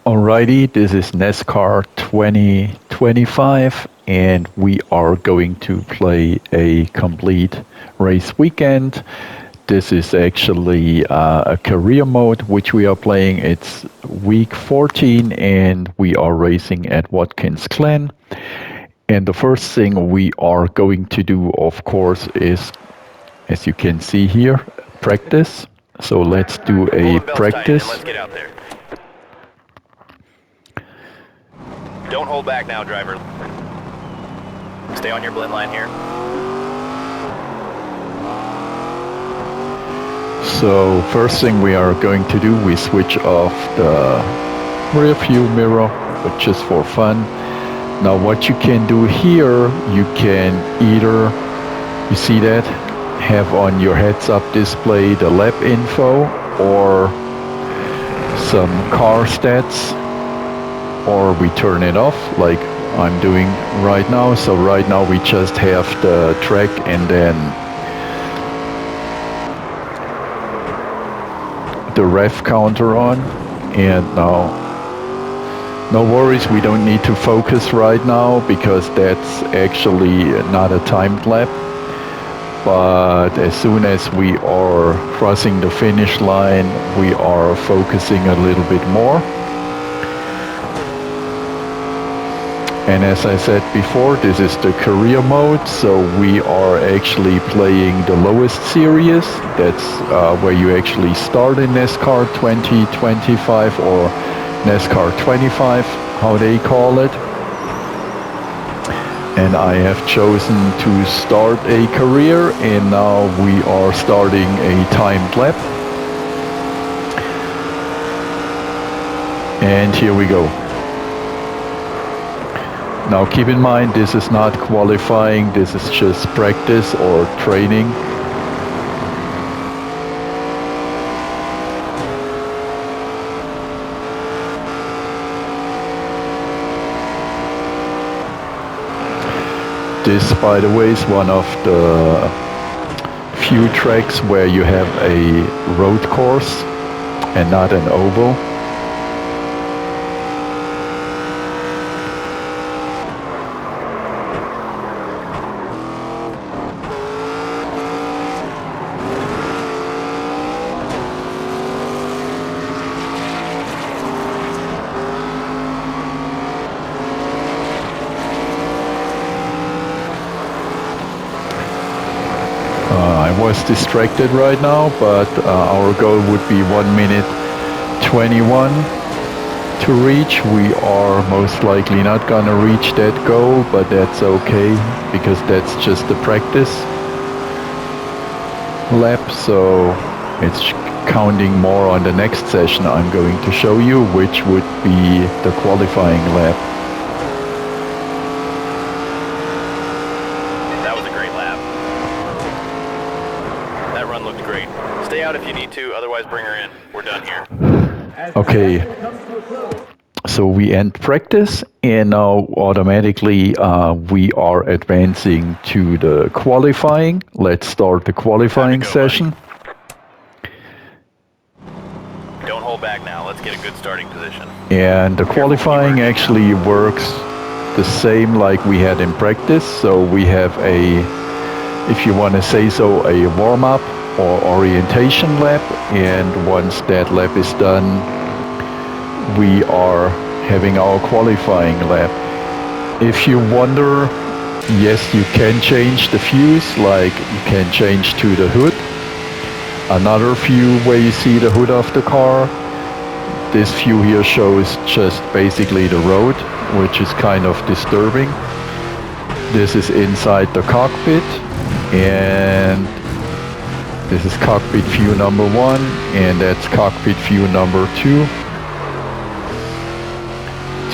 Alrighty, this is NASCAR 2025 and we are going to play a complete race weekend. This is actually a career mode which we are playing. It's week 14 and we are racing at Watkins Glen. And the first thing we are going to do, of course, is, as you can see here, practice. So let's do a practice. Let's get out there. Don't hold back now, driver. Stay on your blend line here. So first thing we are going to do, we switch off the rear view mirror, but just for fun. Now what you can do here, you can either, you see that, have on your heads-up display the lap info or some car stats, or we turn it off like I'm doing right now. So right now we just have the track and then the ref counter on. And now no worries, we don't need to focus right now because that's actually not a timed lap. But as soon as we are crossing the finish line, we are focusing a little bit more. And as I said before, this is the career mode, so we are actually playing the lowest series. That's where you actually start in NASCAR 2025 or NASCAR 25, how they call it. And I have chosen to start a career, and now we are starting a timed lap. And here we go. Now keep in mind, this is not qualifying, this is just practice or training. This, by the way, is one of the few tracks where you have a road course and not an oval. I was distracted right now, but our goal would be 1 minute 21 to reach. We are most likely not gonna reach that goal, but that's okay because that's just the practice lap, so it's counting more on the next session I'm going to show you, which would be the qualifying lap. Stay out if you need to, otherwise bring her in. We're done here. Okay, so we end practice and now automatically we are advancing to the qualifying. Let's start the qualifying session. Buddy. Don't hold back now. Let's get a good starting position. And the qualifying actually works the same like we had in practice. So we have a, if you want to say so, a warm-up or orientation lap, and once that lap is done, we are having our qualifying lap. If you wonder, yes, you can change the views, like you can change to the hood. Another view where you see the hood of the car. This view here shows just basically the road, which is kind of disturbing. This is inside the cockpit, and this is cockpit view number 1, and that's cockpit view number 2.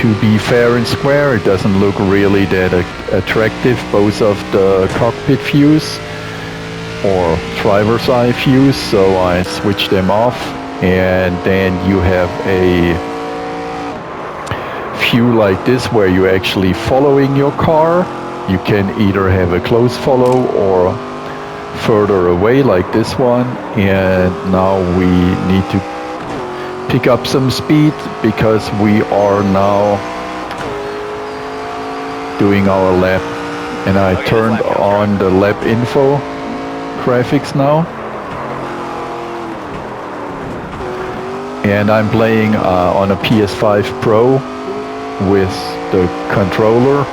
To be fair and square, it doesn't look really that attractive, both of the cockpit views or driver's eye views, so I switch them off. And then you have a view like this where you're actually following your car. You can either have a close follow or further away like this one, and now we need to pick up some speed because we are now doing our lap. And I turned on the lap info graphics now. And I'm playing on a PS5 Pro with the controller.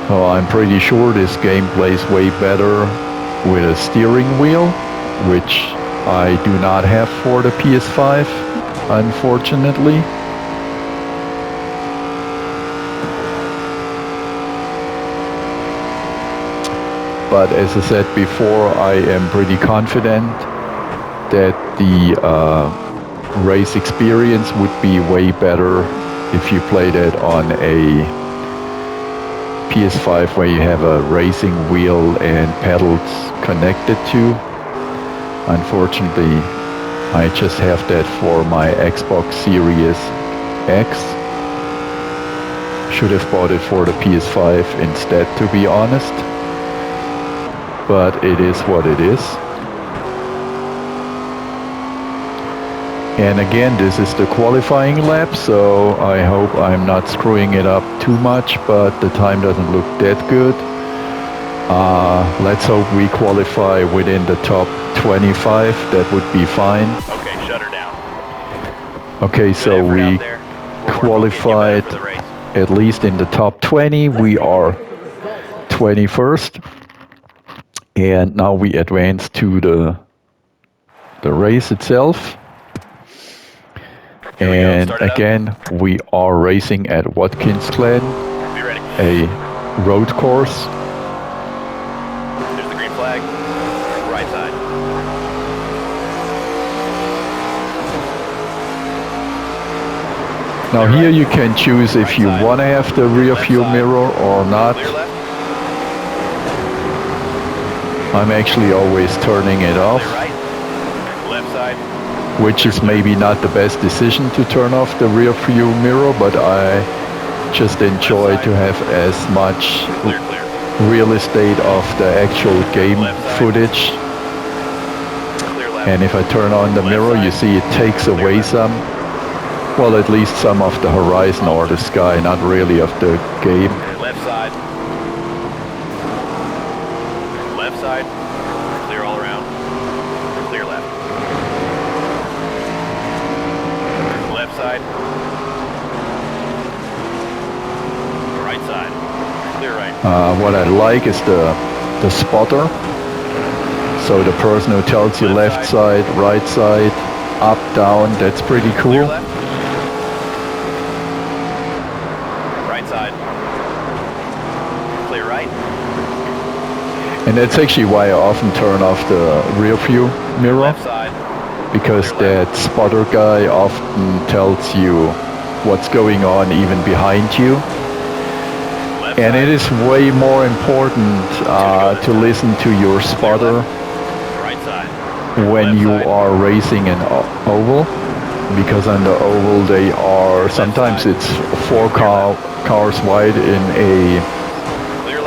So I'm pretty sure this game plays way better with a steering wheel, which I do not have for the PS5, unfortunately. But as I said before, I am pretty confident that the race experience would be way better if you played it on a PS5 where you have a racing wheel and pedals connected to. Unfortunately, I just have that for my Xbox Series X. Should have bought it for the PS5 instead, to be honest. But it is what it is. And again, this is the qualifying lap, so I hope I'm not screwing it up too much, but the time doesn't look that good. Let's hope we qualify within the top 25. That would be fine. Okay, shut her down. Okay, so we qualified at least in the top 20. We are 21st. And now we advance to the race itself. And again, we are racing at Watkins Glen, a road course. There's the green flag, right side. Now here you can choose if you want to have the rear view mirror or not. I'm actually always turning it off, which is maybe not the best decision to turn off the rear view mirror, but I just enjoy to have as much real estate of the actual game footage. And if I turn on the mirror, you see it takes away some, well, at least some of the horizon or the sky, not really of the game. Left side. Left side. Clear all around. Clear left. Left side. Right side. Clear right. What I like is the spotter. So the person who tells you left side, right side, up, down, that's pretty cool. Right side. Clear right. And that's actually why I often turn off the rear view mirror. Left side. Because that spotter guy often tells you what's going on even behind you. And it is way more important to listen to your spotter when you are racing an oval, because on the oval they are, sometimes it's 4 cars wide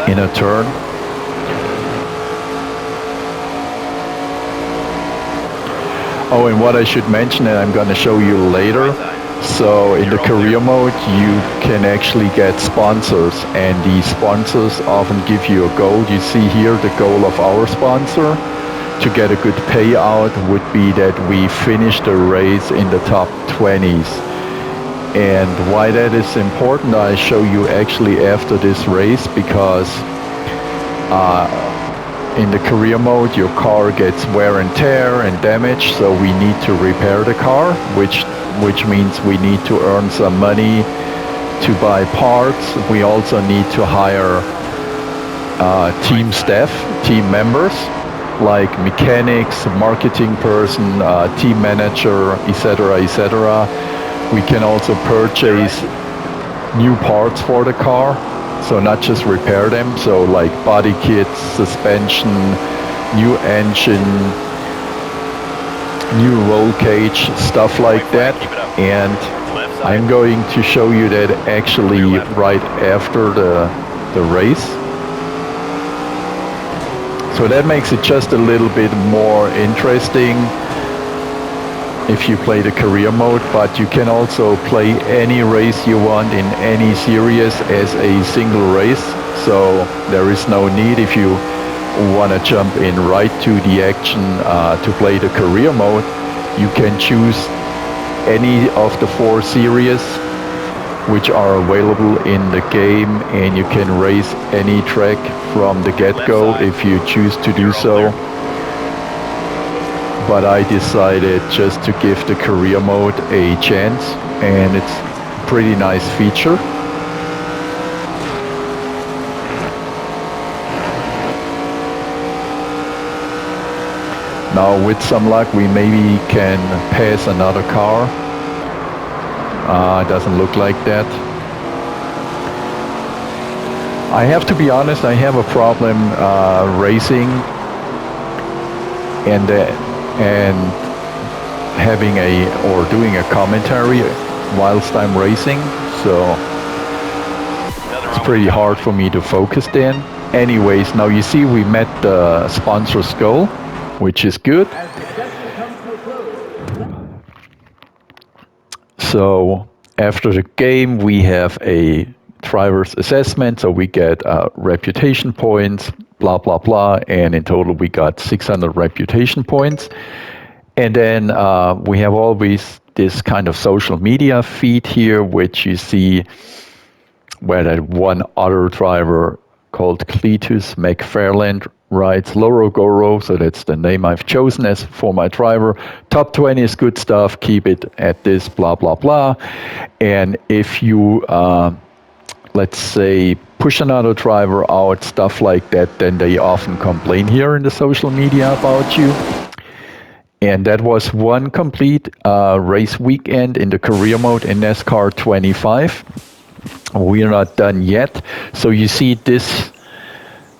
in a turn. Oh, and what I should mention, and I'm going to show you later, so in the career mode you can actually get sponsors, and these sponsors often give you a goal. You see here the goal of our sponsor to get a good payout would be that we finish the race in the top 20s. And why that is important, I show you actually after this race, because in the career mode your car gets wear and tear and damage, so we need to repair the car, which means we need to earn some money to buy parts. We also need to hire team staff, team members, like mechanics, marketing person, team manager, etc., etc. We can also purchase new parts for the car, so not just repair them, so like body kits, suspension, new engine, new roll cage, stuff like that. And I'm going to show you that actually right after the race. So that makes it just a little bit more interesting. if you play the career mode, but you can also play any race you want in any series as a single race. So there is no need, if you want to jump in right to the action to play the career mode, you can choose any of the 4 series which are available in the game, and you can race any track from the get-go if you choose to do so. But I decided just to give the career mode a chance, and it's a pretty nice feature. Now with some luck we maybe can pass another car. It doesn't look like that. I have to be honest, I have a problem racing and having or doing a commentary whilst I'm racing, so it's pretty hard for me to focus then. Anyways, now you see we met the sponsor's goal, which is good. So after the game we have a driver's assessment, so we get reputation points, blah blah blah, and in total we got 600 reputation points. And then we have always this kind of social media feed here, which you see where that one other driver called Cletus McFarland rides Loro Goro, so that's the name I've chosen as for my driver. Top 20 is good stuff, keep it at this, blah blah blah. And if you let's say push another driver out, stuff like that, then they often complain here in the social media about you. And that was one complete race weekend in the career mode in NASCAR 25. We are not done yet. So you see this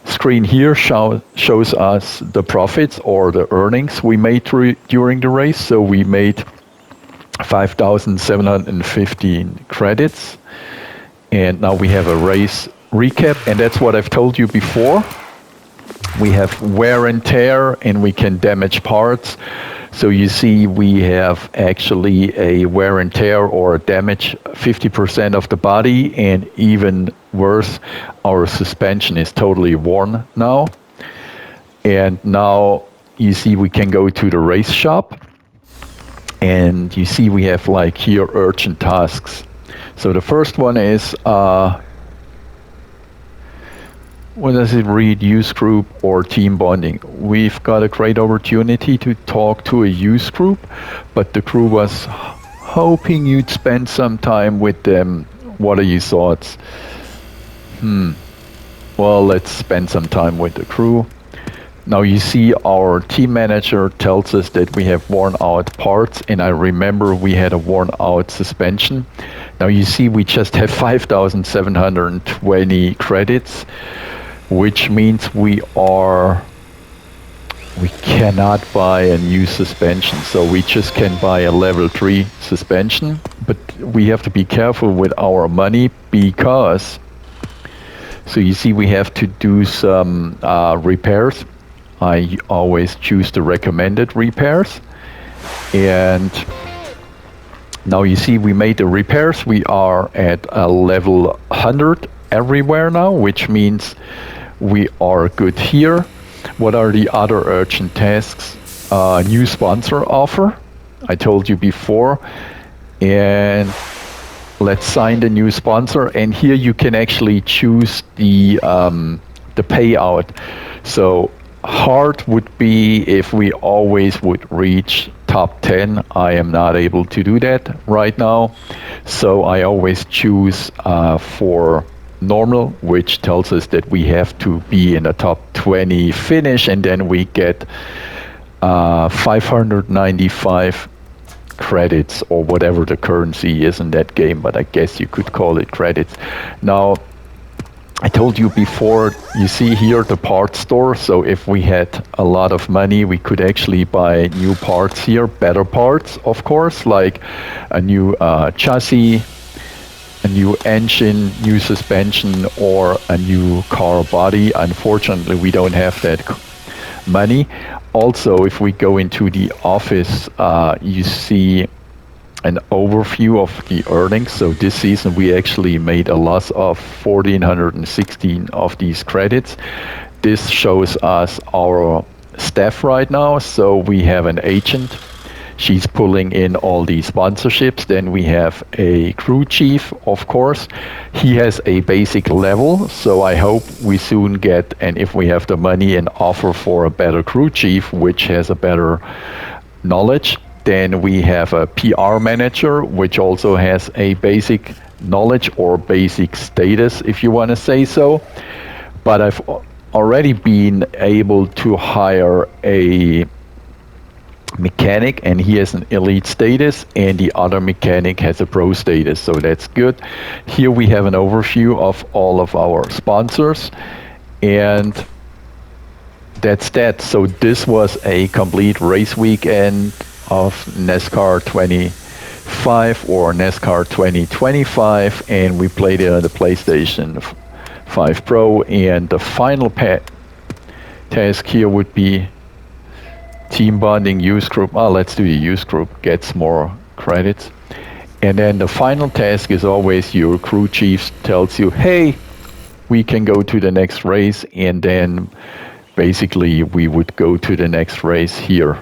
screen here shows us the profits or the earnings we made during the race. So we made 5,715 credits. And now we have a race recap, and that's what I've told you before. We have wear and tear, and we can damage parts. So you see we have actually a wear and tear or damage 50% of the body, and even worse, our suspension is totally worn now. And now you see we can go to the race shop, and you see we have like here urgent tasks. So the first one is, what does it read? Use group or team bonding. We've got a great opportunity to talk to a use group, but the crew was hoping you'd spend some time with them. What are your thoughts? Well, let's spend some time with the crew. Now you see our team manager tells us that we have worn out parts, and I remember we had a worn out suspension. Now you see we just have 5,720 credits, which means we cannot buy a new suspension. So we just can buy a level 3 suspension, but we have to be careful with our money because, so you see we have to do some repairs. I always choose the recommended repairs, and now you see we made the repairs. We are at a level 100 everywhere now, which means we are good here. What are the other urgent tasks? New sponsor offer, I told you before, and let's sign the new sponsor. And here you can actually choose the payout. So hard would be if we always would reach top 10. I am not able to do that right now, so I always choose for normal, which tells us that we have to be in a top 20 finish, and then we get 595 credits or whatever the currency is in that game, but I guess you could call it credits. Now I told you before, you see here the parts store, so if we had a lot of money we could actually buy new parts here, better parts of course, like a new chassis, a new engine, new suspension, or a new car body. Unfortunately we don't have that money. also, if we go into the office, you see an overview of the earnings. So this season we actually made a loss of 1,416 of these credits. This shows us our staff right now. So we have an agent. She's pulling in all these sponsorships. Then we have a crew chief, of course. He has a basic level. So I hope we soon get, and if we have the money, an offer for a better crew chief, which has a better knowledge. Then we have a PR manager, which also has a basic knowledge or basic status, if you want to say so. But I've already been able to hire a mechanic, and he has an elite status, and the other mechanic has a pro status, so that's good. Here we have an overview of all of our sponsors, and that's that. So this was a complete race weekend of NASCAR 25 or NASCAR 2025, and we played it on the PlayStation 5 Pro. And the final task here would be team bonding youth group. Let's do the youth group, gets more credits. And then the final task is always your crew chief tells you, hey, we can go to the next race, and then basically we would go to the next race here.